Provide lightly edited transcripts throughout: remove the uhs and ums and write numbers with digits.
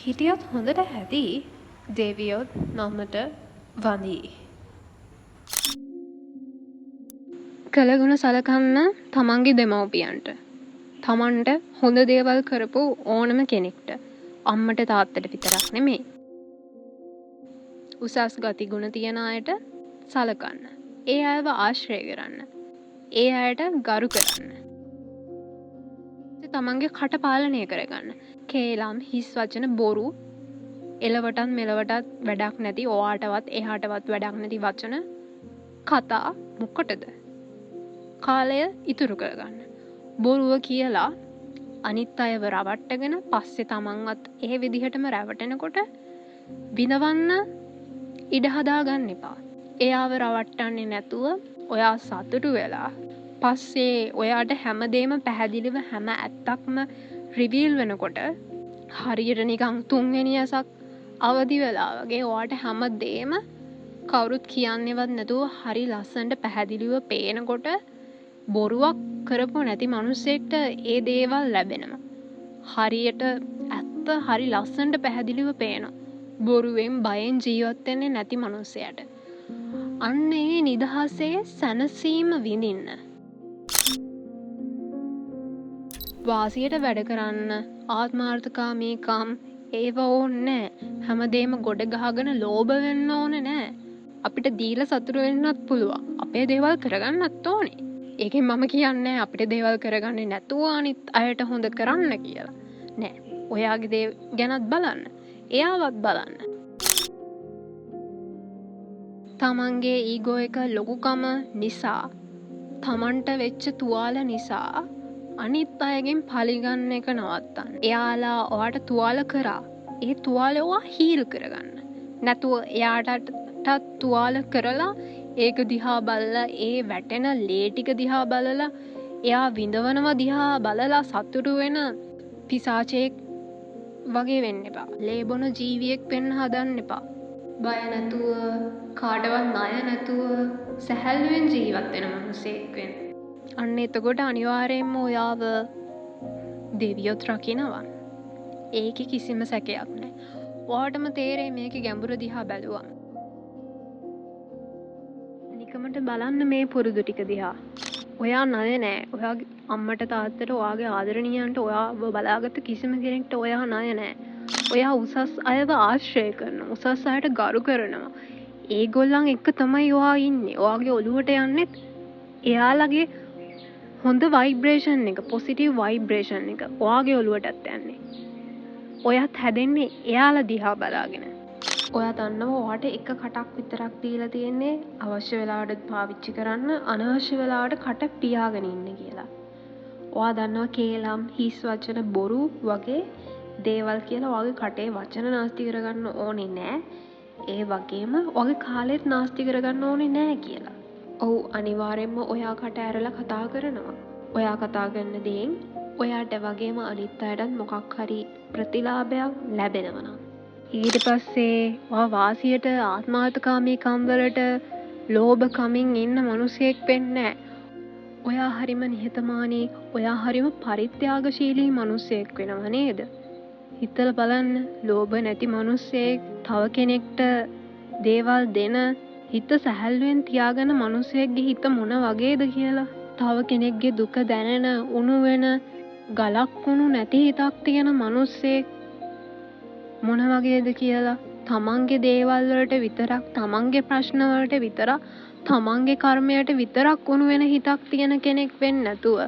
හිටියොත් හොඳට හැදී දෙවියොත් මමට වඳී. කළගුණ සලකන්න තමන්ගේ දෙමව්පියන්ට. තමන්ට හොඳ දේවල් කරපු ඕනම කෙනෙක්ට. අම්මට තාත්තට විතරක් නෙමෙයි. උසස් ගති ගුණ තියන අයට සලකන්න. ඒ අයව ආශ්‍රය කරන්න. ඒ අයට ගරු කරන්න. තමන්ගේ කට පාලනය කරගන්න. කේලම් හිස් වචන බොරු එලවටත් මෙලවටත් වැඩක් නැති ඔයාටවත් එහාටවත් වැඩක් නැති වචන කතා මොකටද? කාලය ඉතුරු කරගන්න. බොරුව කියලා අනිත් අයව රවට්ටගෙන පස්සේ තමන්වත් ඒ විදිහටම රැවටෙනකොට විඳවන්න ඉඩ හදාගන්න එපා. එයාව රවට්ටන්නේ නැතුව ඔයා සතුටු වෙලා පස්සේ ඔයාට හැමදේම පැහැදිලිව හැම ඇත්තක්ම රිවීල් වෙනකොට හරියට නිකන් තුන්වෙනි ඇසක් අවදි වෙලා වගේ ඔයාට හැමදේම කවුරුත් කියන්නේවත් නැතුව හරි ලස්සනට පැහැදිලිව පේනකොට බොරුවක් කරපු නැති මිනිස්සෙක්ට ඒ දේවල් ලැබෙනවා. හරියට ඇත්ත හරි ලස්සනට පැහැදිලිව පේනවා. බොරුවෙන් බයෙන් ජීවත් වෙන්නේ නැති මිනිස්සයාට. අන්න ඒ නිදහසේ සැනසීම විඳින්න. වාසියට වැඩ කරන්න ආත්මාර්ථකාමීකම් ඒව ඕනේ නැහැ. හැමදේම ගොඩ ගහගෙන ලෝභ වෙන්න ඕනේ නැහැ. අපිට දීලා සතුටු වෙන්නත් පුළුවන්. අපේ දේවල් කරගන්නත් ඕනේ. ඒකෙන් මම කියන්නේ අපිට දේවල් කරගන්නේ නැතුව අනිත් අයට හොඳ කරන්න කියලා. නෑ. ඔයාගේ දේ ගැනත් බලන්න. එයාවත් බලන්න. තමන්ගේ ඊගෝ එක ලොකුකම නිසා තමන්ට වෙච්ච තුවාල නිසා අනිත් අයගෙන් පලිගන්න එක නවත්තන්න. එයාලා ඔයාට තුවාල කරා. ඒ තුවාල ඔයා හීල් කරගන්න. නැතුව එයාටත් තුවාල කරලා ඒක දිහා බලලා ඒ වැටෙන ලේ ටික දිහා බලලා එයා විඳවනවා දිහා බලලා සතුටු වෙන පිසාචෙක් වගේ වෙන්න එපා. ලේ බොන ජීවියෙක් වෙන්න හදන්න එපා. බය නැතුව කාටවත් ණය නැතුව සැහැල්ලුවෙන් ජීවත් වෙන මිනිසෙක් වෙන්න. අන්න එතකොට අනිවාර්යයෙන්ම ඔයාව දෙවියොත් රකින්නවා. ඒකේ කිසිම සැකයක් නැහැ. ඔයාටම තේරෙයි මේකේ ගැඹුර දිහා බැලුවම. නිකමට බලන්න මේ පුරුදු ටික දිහා. ඔයා ණය නෑ. ඔයාගේ අම්මට තාත්තට ඔයාගේ ආදරණීයන්ට ඔයාව බලාගත්ත කිසිම කෙනෙක්ට ඔයා ණය නෑ. ඔයා උසස් අයව ආශ්‍රය කරනවා. උසස් අයට ගරු කරනවා. ඒගොල්ලන් එක්ක තමයි ඔයා ඉන්නේ. ඔයාගේ ඔළුවට යන්නේ එයාලගේ හොඳ වයිබ්‍රේෂන් එක, පොසිටිව් වයිබ්‍රේෂන් එක ඔයාගේ ඔළුවටත් යන්නේ. ඔයත් හැදෙන්නේ එයාලා දිහා බලාගෙන. ඔයා දන්නවා ඔයාට එක කටක් විතරක් දීලා තියෙන්නේ අවශ්‍ය වෙලාවට පාවිච්චි කරන්න, අනවශ්‍ය වෙලාවට කට පියාගෙන ඉන්න කියලා. ඔයා දන්නවා කේලම් හිස් වචන බොරු වගේ දේවල් කියලා ඔයාගේ කටේ වචන නාස්ති කරගන්න ඕනේ නෑ. ඒ වගේම ඔයාගේ කාලෙත් නාස්ති කරගන්න ඕනේ නෑ කියලා. ඔව් අනිවාර්යෙන්ම ඔයා කට ඇරලා කතා කරනවා. ඔයා කතා කරන දේෙන් ඔයාට වගේම අනිත් අයටත් මොකක් හරි ප්‍රතිලාභයක් ලැබෙනවා නම් ඊට පස්සේ ඔයා වාසියට ආත්මාර්ථකාමීකම් වලට ලෝභ කමින් ඉන්න මිනිසෙක් වෙන්නේ නැහැ. ඔයා හරිම නිහතමානී, ඔයා හරිම පරිත්‍යාගශීලී මිනිසෙක් වෙනව නේද? හිතලා බලන්න, ලෝභ නැති මිනිසෙක් තව කෙනෙක්ට දේවල් දෙන හිත සැහැල්ලුවෙන් තියාගෙන මිනිසෙක්ගේ හිත මොන වගේද කියලා. තව කෙනෙක්ගේ දුක දැනෙන, උණු වෙන, ගලක් උණු නැති හිතක් තියෙන මිනිසෙක් මොන වගේද කියලා. තමන්ගේ දේවල් වලට විතරක්, තමන්ගේ ප්‍රශ්න වලට විතරක්, තමන්ගේ කර්මයට විතරක් උණු වෙන හිතක් තියෙන කෙනෙක් වෙන්න නැතුව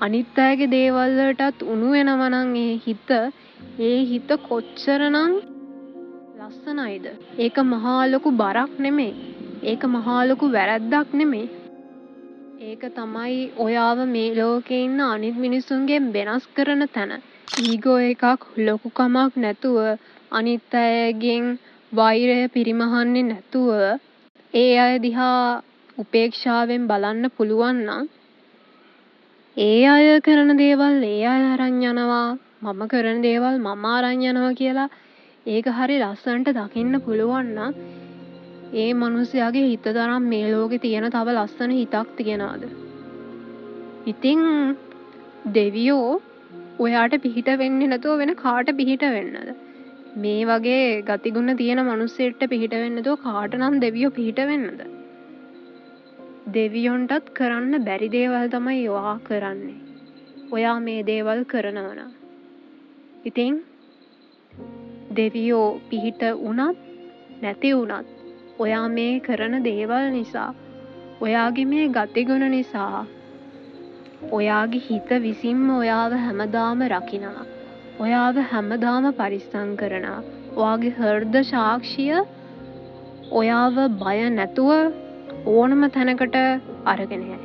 අනිත් අයගේ දේවල් වලටත් උණු වෙනවා නම් ඒ හිත කොච්චරනම් ලස්සනයිද? ඒක මහා ලොකු බරක් නෙමෙයි. ඒක මහා ලොකු වැරැද්දක් නෙමෙයි. ඒක තමයි ඔයාව මේ ලෝකේ ඉන්න අනිත් මිනිසුන්ගෙන් වෙනස් කරන තැන. ඊගෝ එකක්, ලොකුකමක් නැතුව අනිත් අයගෙන් වෛරය පිරිමහන්නේ නැතුව ඒ අය දිහා උපේක්ෂාවෙන් බලන්න පුළුවන් නම් ඒ අය කරන දේවල් ඒ අය අරන් යනවා, මම කරන දේවල් මම අරන් යනවා කියලා ඒක හරි ලස්සනට දකින්න පුළුවන් නම් ඒ මිනිස්යාගේ හිත තරම් මේ ලෝකේ තියෙන තව ලස්සන හිතක් තියනවාද? ඉතින් දෙවියෝ ඔයාට පිහිට වෙන්නේ නැතුව වෙන කාට පිහිට වෙන්නද? මේ වගේ ගතිගුණ තියෙන මිනිස්සෙක්ට පිහිට වෙන්නේ නැතුව කාට නම් දෙවියෝ පිහිට වෙන්නද? දෙවියොන්ටත් කරන්න බැරි දේවල් තමයි ඔයා කරන්නේ. ඔයා මේ දේවල් කරනවා නම්. ඉතින් දෙවියෝ පිහිට වුණත් නැති වුණත් ඔයා මේ කරන දේවල් නිසා, ඔයාගේ මේ ගතිගුණ නිසා ඔයාගේ හිත විසින්ම ඔයාව හැමදාම රකිනවා. ඔයාව හැමදාම පරිස්සම් කරනවා. ඔයාගේ හෘද සාක්ෂිය ඔයාව බය නැතුව ඕනම තැනකට අරගෙන යයි.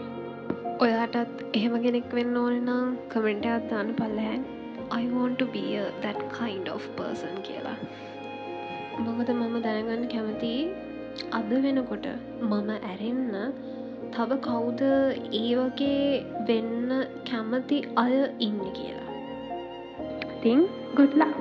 ඔයාටත් එහෙම කෙනෙක් වෙන්න ඕනේ නම් කමෙන්ට් එකක් දාන්න පල්ලෙහාන්. I want to be that kind of person කියලා. මොකද මම දැනගන්න කැමතියි අද වෙනකොට මම ඇරෙන්න තව කවුද ඒ වගේ වෙන්න කැමති අය ඉන්නේ කියලා. ඉතින් good luck.